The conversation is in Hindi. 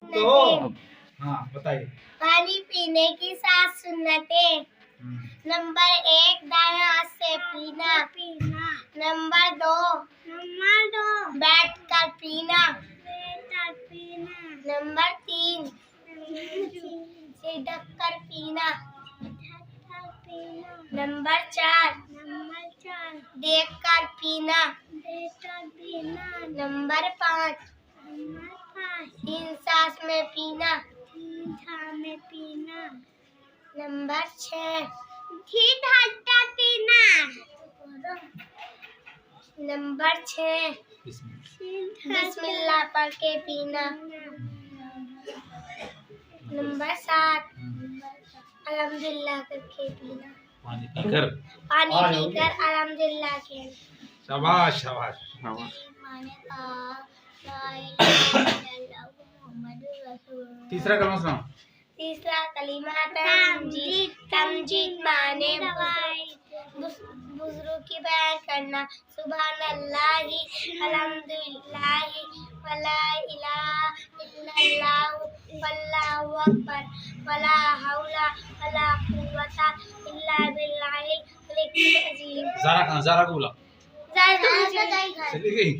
तो हाँ बताइए। पानी पीने की 7 सुन्नतें। नंबर 1, दाएं हाथ से पीना। नंबर 2 बैठ कर पीना। नंबर 3 से ढक कर पीना। नंबर 4 देख कर पीना। नंबर 5 3 सांस में पीना। नंबर 6 नंबर 6 बिस्मिल्लाह पढ़ के पीना। नंबर 7 अल्हम्दुलिल्लाह करके पीना। पानी पीकर अल्हम्दुलिल्लाह के। शाबाश शाबाश शाबाश। तीसरा कलमा सुनाओ। तीसरा कलीमा तमजीद माने बुजुर्ग की बयान करना। सुभान अल्लाही अल्हम्दुलिल्लाही वला इलाहा इल्लल्लाहु वल्लाहु अकबर वला हौला वला कुव्वता इल्ला बिल्लाहिल अलील अज़ीम। ज़ारा को बोला। चली गई।